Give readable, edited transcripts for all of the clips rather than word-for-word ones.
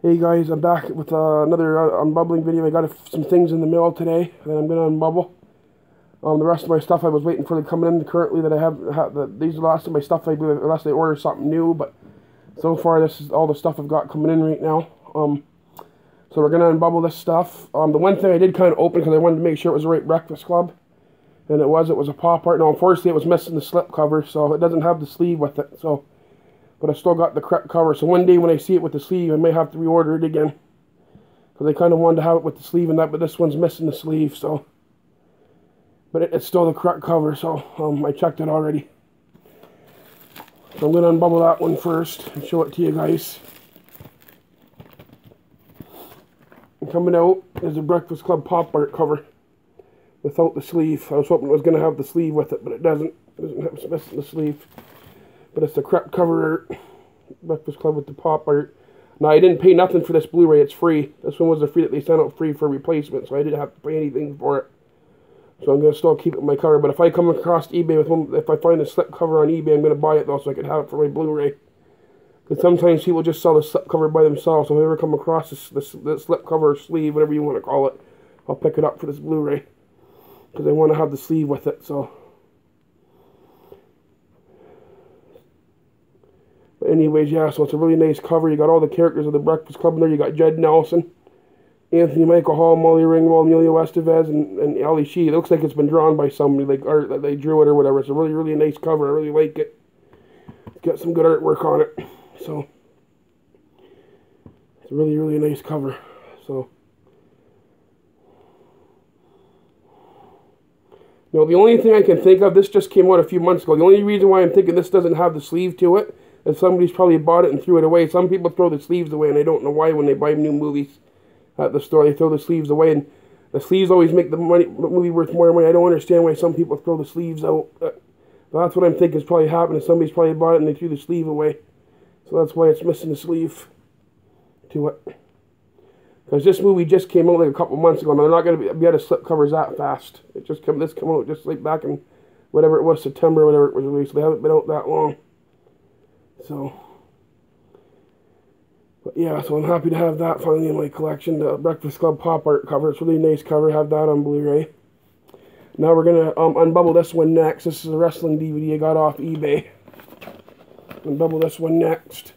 Hey guys, I'm back with another unbubbling video. I got some things in the mail today that I'm going to unbubble. The rest of my stuff I was waiting for to come in currently that I have these are the last of my stuff I do unless they order something new, but so far this is all the stuff I've got coming in right now. So we're going to unbubble this stuff. The one thing I did kind of open because I wanted to make sure it was the right Breakfast Club, and it was a pop art. Now unfortunately it was missing the slip cover, so it doesn't have the sleeve with it, so but I still got the correct cover. So one day when I see it with the sleeve, I may have to reorder it again. Because I kind of wanted to have it with the sleeve and that, but this one's missing the sleeve, so. But it's still the correct cover, so I checked it already. So I'm going to unbubble that one first and show it to you guys. And coming out is a Breakfast Club pop art cover without the sleeve. I was hoping it was going to have the sleeve with it, but it doesn't. It doesn't have, it's missing the sleeve. But it's the correct cover art. Breakfast Club with the pop art. Now, I didn't pay nothing for this Blu-ray. It's free. This one was the free that they sent out free for replacement, so I didn't have to pay anything for it. So I'm going to still keep it in my cover. But if I come across eBay with one, if I find a slip cover on eBay, I'm going to buy it, though, so I can have it for my Blu-ray. Because sometimes people just sell the slip cover by themselves. So if I ever come across the slip cover or sleeve, whatever you want to call it, I'll pick it up for this Blu-ray. Because I want to have the sleeve with it, so. But anyways, yeah, so it's a really nice cover. You got all the characters of the Breakfast Club in there. You got Judd Nelson, Anthony Michael Hall, Molly Ringwald, Emilio Estevez, and Ali Shee. It looks like it's been drawn by somebody, like art that they drew it or whatever. It's a really, really nice cover. I really like it. It's got some good artwork on it. So, it's a really, really nice cover. So, now the only thing I can think of, this just came out a few months ago. The only reason why I'm thinking this doesn't have the sleeve to it, and somebody's probably bought it and threw it away. Some people throw the sleeves away, and I don't know why when they buy new movies at the store. They throw the sleeves away, and the sleeves always make the movie worth more money. I don't understand why some people throw the sleeves out. But that's what I'm thinking is probably happening. Somebody's probably bought it, and they threw the sleeve away. So that's why it's missing the sleeve to it. Because this movie just came out like a couple months ago, and they're not going to be able to slip covers that fast. This came out just like back in whatever it was, September or whatever it was released. They haven't been out that long. So, but yeah, so I'm happy to have that finally in my collection, the Breakfast Club pop art cover. It's a really nice cover, have that on Blu-ray. Now we're going to unbubble this one next. This is a wrestling DVD I got off eBay. Unbubble this one next.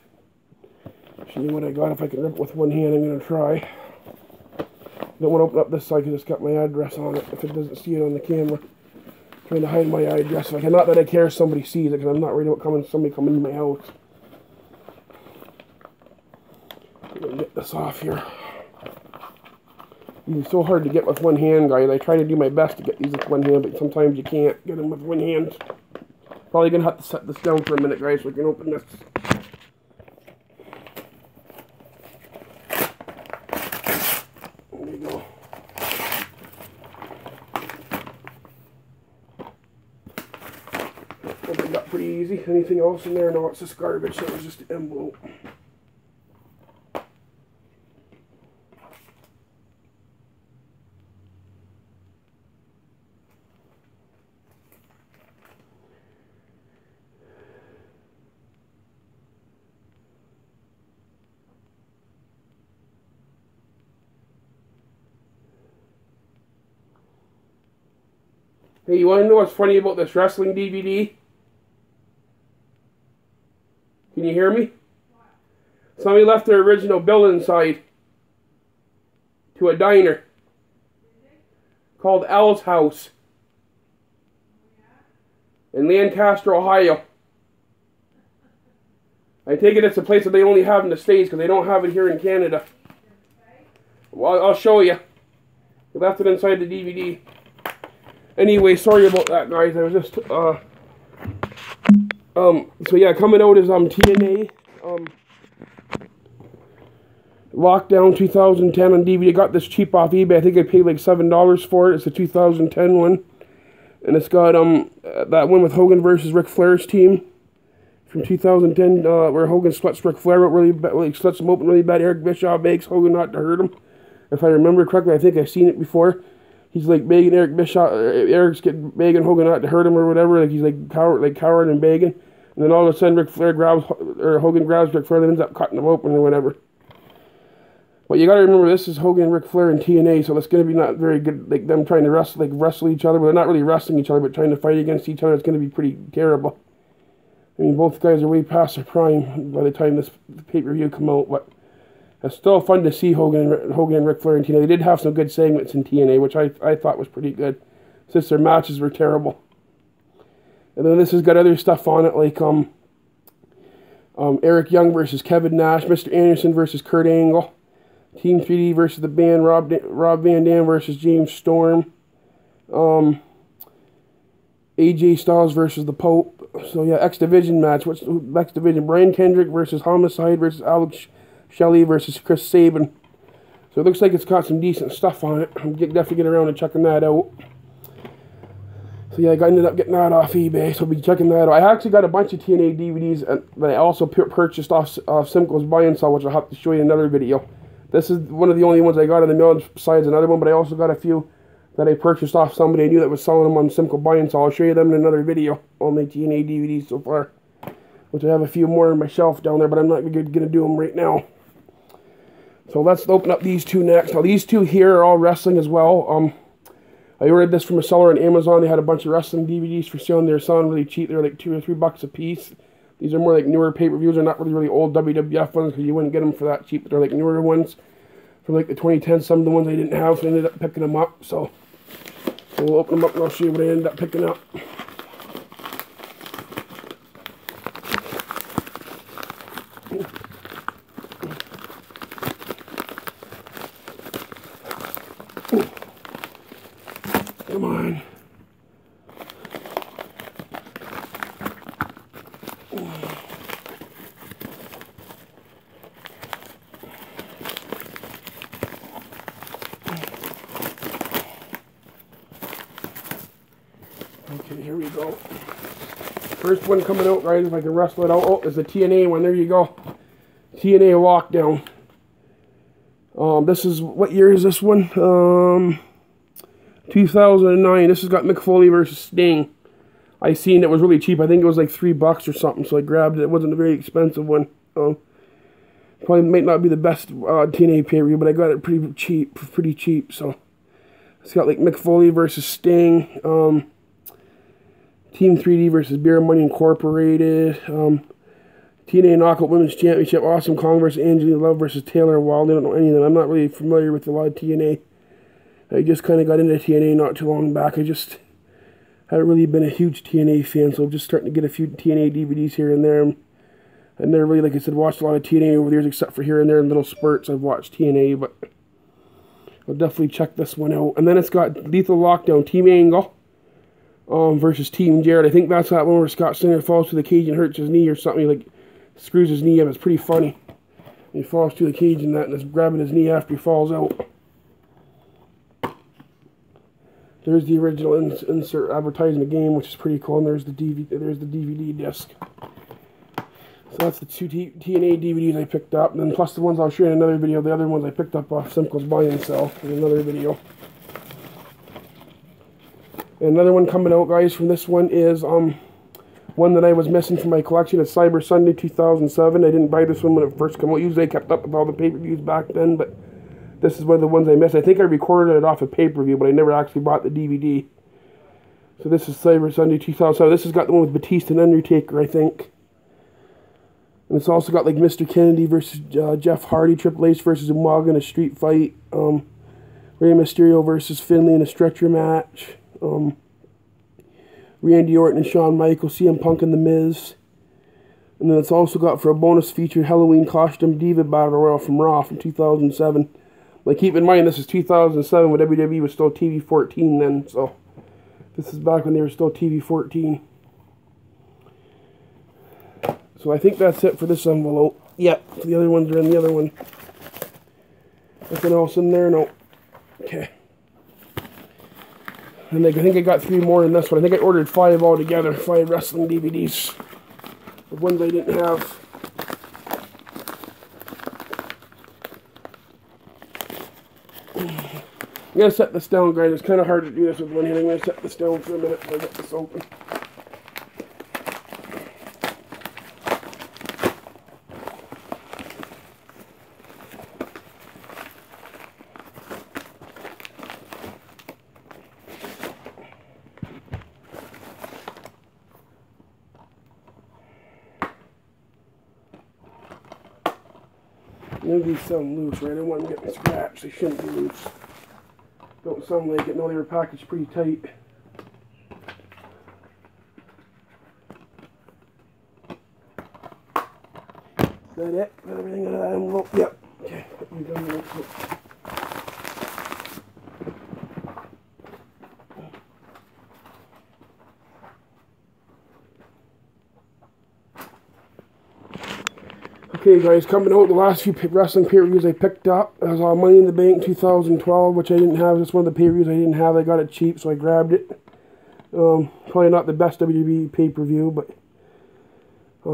See what I got. If I can rip it with one hand, I'm going to try. I don't want to open up this side because it's got my address on it, if it doesn't see it on the camera. Trying to hide my address. Like, not that I care if somebody sees it, because I'm not worried about somebody coming into my house. I'm going to get this off here. It's so hard to get with one hand, guys. I try to do my best to get these with one hand, but sometimes you can't get them with one hand. Probably going to have to set this down for a minute, guys, so we can open this. There we go. Opened up pretty easy. Anything else in there? No, it's just garbage. That was just an envelope. Hey, you want to know what's funny about this wrestling DVD? Can you hear me? Somebody left their original bill inside to a diner called Al's House in Lancaster, Ohio. I take it it's a place that they only have in the States because they don't have it here in Canada. Well, I'll show you. They left it inside the DVD. Anyway, sorry about that, guys. I was just, so yeah, coming out is, TNA, Lockdown 2010 on DVD. I got this cheap off eBay. I think I paid like $7 for it. It's a 2010 one. And it's got, that one with Hogan versus Ric Flair's team from 2010, where Hogan splits Ric Flair out really bad, like, slits him open really bad. Eric Bischoff begs Hogan not to hurt him. If I remember correctly, I think I've seen it before. He's like begging Eric's getting begging Hogan not to hurt him or whatever. Like he's like coward and begging. And then all of a sudden Hogan grabs Ric Flair and ends up cutting him open or whatever. But you gotta remember, this is Hogan and Ric Flair in TNA, so that's gonna be not very good. Like them trying to wrestle each other, but they're not really wrestling each other, but trying to fight against each other. It's gonna be pretty terrible. I mean, both guys are way past their prime by the time this pay-per-view come out, but it's still fun to see Hogan and Ric Flair in TNA. They did have some good segments in TNA, which I thought was pretty good, since their matches were terrible. And then this has got other stuff on it, like Eric Young versus Kevin Nash, Mr. Anderson versus Kurt Angle, Team 3D versus the Band, Rob Van Dam versus James Storm, AJ Styles versus the Pope. So yeah, X Division match. What's X Division? Brian Kendrick versus Homicide versus Alex Shelley versus Chris Sabin. So it looks like it's got some decent stuff on it. I'm definitely getting around to checking that out. So yeah, I ended up getting that off eBay, so I'll be checking that out. I actually got a bunch of TNA DVDs that I also purchased off Simcoe's Buy and Sell, which I'll have to show you in another video. This is one of the only ones I got in the mail besides another one, but I also got a few that I purchased off somebody I knew that was selling them on Simcoe Buy and Sell. I'll show you them in another video, all my TNA DVDs so far, which I have a few more on my shelf down there, but I'm not going to do them right now. So let's open up these two next. Now these two here are all wrestling as well. I ordered this from a seller on Amazon. They had a bunch of wrestling DVDs for sale, and they're selling really cheap. They're like $2 or $3 a piece. These are more like newer pay-per-views. They're not really old WWF ones, because you wouldn't get them for that cheap. But they're like newer ones from like the 2010s. Some of the ones I didn't have, so I ended up picking them up. So we'll open them up and I'll show you what I ended up picking up. Come on. Okay, here we go. First one coming out, guys, if I can wrestle it out. Oh, it's the TNA one. There you go. TNA Lockdown. This is, what year is this one? 2009. This has got Mick Foley versus Sting. I seen it was really cheap. I think it was like $3 or something, so I grabbed it. It wasn't a very expensive one. Probably might not be the best TNA pay-per-view, but I got it pretty cheap. So it's got like Mick Foley versus Sting, Team 3D versus Beer Money Incorporated, TNA Knockout Women's Championship, Awesome Kong versus Angelina Love versus Taylor Wilde. I don't know any of them. I'm not really familiar with a lot of TNA. I just kind of got into TNA not too long back. I just haven't really been a huge TNA fan, so I'm just starting to get a few TNA DVDs here and there. I never really, like I said, watched a lot of TNA over the years, except for here and there in little spurts. I've watched TNA, but I'll definitely check this one out. And then it's got Lethal Lockdown, Team Angle versus Team Jared. I think that's that one where Scott Steiner falls to the cage and hurts his knee or something. He like screws his knee up. It's pretty funny. He falls to the cage and that, and is grabbing his knee after he falls out. There's the original insert advertising the game, which is pretty cool. And there's the DVD disc. So that's the two TNA DVDs I picked up, and then plus the ones I'll show you in another video. The other ones I picked up off Simcoe's Buy and Sell in another video. And another one coming out, guys, from this one is one that I was missing from my collection. It's Cyber Sunday 2007. I didn't buy this one when it first came out. Usually I kept up with all the pay-per-views back then, but this is one of the ones I missed. I think I recorded it off a pay-per-view, but I never actually bought the DVD. So this is Cyber Sunday 2007. This has got the one with Batista and Undertaker, I think. And it's also got like Mr. Kennedy versus Jeff Hardy, Triple H versus Umaga in a street fight, Rey Mysterio versus Finlay in a stretcher match, Randy Orton and Shawn Michaels, CM Punk and The Miz. And then it's also got, for a bonus feature, Halloween Costume Diva Battle Royal from Raw from 2007. But keep in mind, this is 2007 when WWE was still TV 14 then, so this is back when they were still TV 14. So I think that's it for this envelope. Yep, the other ones are in the other one. Nothing else in there? No. Okay. And I think I got 3 more in this one. I think I ordered 5 altogether, 5 wrestling DVDs. The ones I didn't have. I'm going to set this down, guys. It's kind of hard to do this with one hand. I'm going to set this down for a minute until I get this open. None of these sound loose, right? I don't want them getting scratched. They shouldn't be loose. Don't sound like it. No, they were packaged pretty tight. Is that it? Got everything out of that envelope? Yep. Okay. Okay guys, coming out the last few wrestling pay-per-views I picked up. It was Money in the Bank 2012, which I didn't have. That's one of the pay-per-views I didn't have. I got it cheap, so I grabbed it. Probably not the best WWE pay-per-view, but I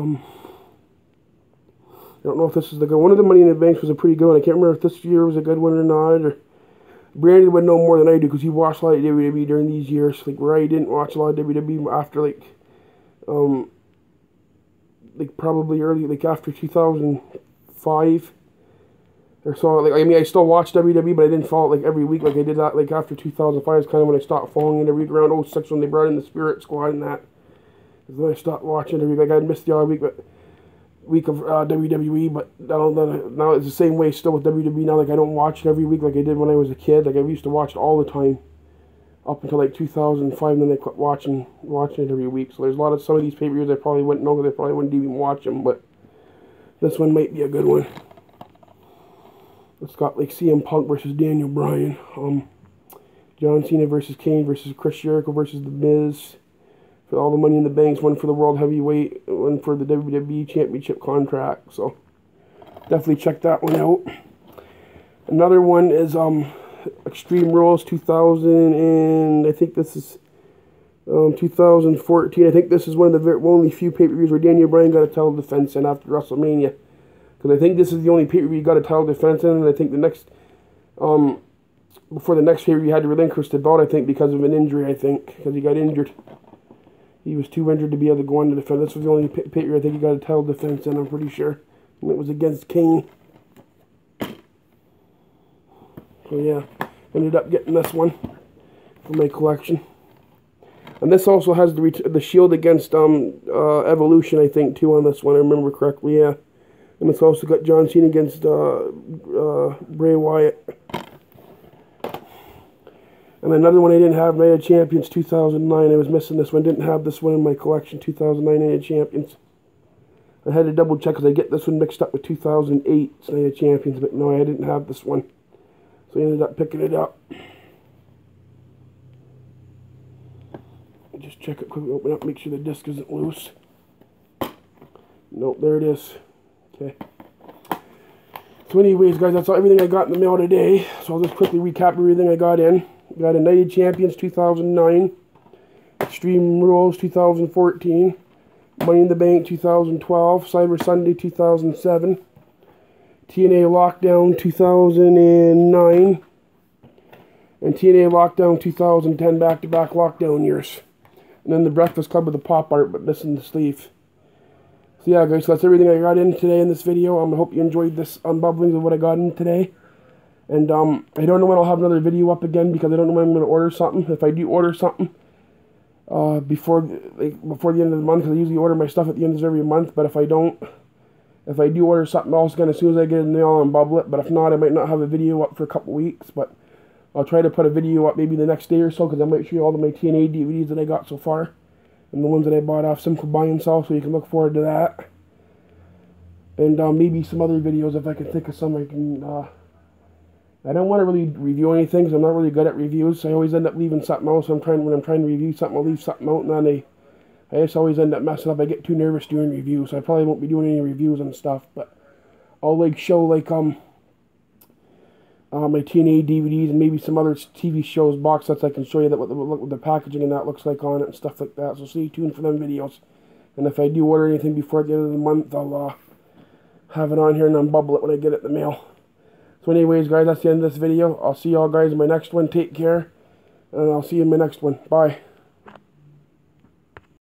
don't know if this is the good one. Of the Money in the Banks was a pretty good one. I can't remember if this year was a good one or not. Or Brandon would know more than I do because he watched a lot of WWE during these years. Like where I didn't watch a lot of WWE after like probably early, like after 2005 or so. Like I mean, I still watched WWE, but I didn't follow it like every week like I did that. Like after 2005 is kind of when I stopped following it every week. Around 06 when they brought in the Spirit Squad and that is when I stopped watching every week. Like I'd missed the other week, but week of WWE. But now it's the same way still with WWE now. Like I don't watch it every week like I did when I was a kid. Like I used to watch it all the time up until like 2005, and then I quit watching it every week. So there's a lot of some of these pay-per-views I probably wouldn't know because I probably wouldn't even watch them, but this one might be a good one. It's got like CM Punk versus Daniel Bryan, John Cena versus Kane versus Chris Jericho versus The Miz for all the Money in the Banks, one for the World Heavyweight, one for the WWE Championship contract. So definitely check that one out. Another one is Extreme Rules 2000, and I think this is 2014. I think this is one of the only few pay-per-views where Daniel Bryan got a title defense in after WrestleMania. Because I think this is the only pay-per-view he got a title defense in, and I think the next, before the next pay-per-view he had to relinquish the belt, I think, because of an injury, I think, because he got injured. He was too injured to be able to go on to defend. This was the only pay-per-view I think he got a title defense in, I'm pretty sure. And it was against Kane. So yeah, ended up getting this one for my collection. And this also has the Shield against Evolution, I think, too, on this one, I remember correctly, yeah. And it's also got John Cena against Bray Wyatt. And another one I didn't have, Night of Champions 2009. I was missing this one. Didn't have this one in my collection, 2009 Night of Champions. I had to double check because I get this one mixed up with 2008 Night of Champions, but no, I didn't have this one. So I ended up picking it up. Just check it quickly, open up, make sure the disc isn't loose. Nope, there it is. Okay. So anyways, guys, that's everything I got in the mail today. So I'll just quickly recap everything I got in. Got a Night of Champions 2009, Extreme Rules 2014, Money in the Bank 2012, Cyber Sunday 2007, TNA Lockdown 2009, and TNA Lockdown 2010, back-to-back lockdown years. And then the Breakfast Club with the pop art, but missing the sleeve. So yeah, guys, so that's everything I got in today in this video. I hope you enjoyed this unbubbling of what I got in today. And I don't know when I'll have another video up again because I don't know when I'm going to order something. If I do order something before the end of the month, because I usually order my stuff at the end of every month. But if I don't, if I do order something else again, as soon as I get it in the mail, I'll unbubble it. But if not, I might not have a video up for a couple weeks. But I'll try to put a video up maybe the next day or so, because I might show you all of my TNA DVDs that I got so far. And the ones that I bought off Simple Buy and Sell, so you can look forward to that. And maybe some other videos if I can think of some I can... I don't want to really review anything because I'm not really good at reviews. So I always end up leaving something else. When I'm trying to review something, I'll leave something out, and then I just always end up messing up. I get too nervous doing reviews, so I probably won't be doing any reviews and stuff. But I'll like show like my TNA DVDs and maybe some other TV shows box sets I can show you that what the packaging and that looks like on it and stuff like that. So stay tuned for them videos. And if I do order anything before the end of the month, I'll have it on here and unbubble it when I get it in the mail. So anyways, guys, that's the end of this video. I'll see y'all guys in my next one. Take care. And I'll see you in my next one. Bye.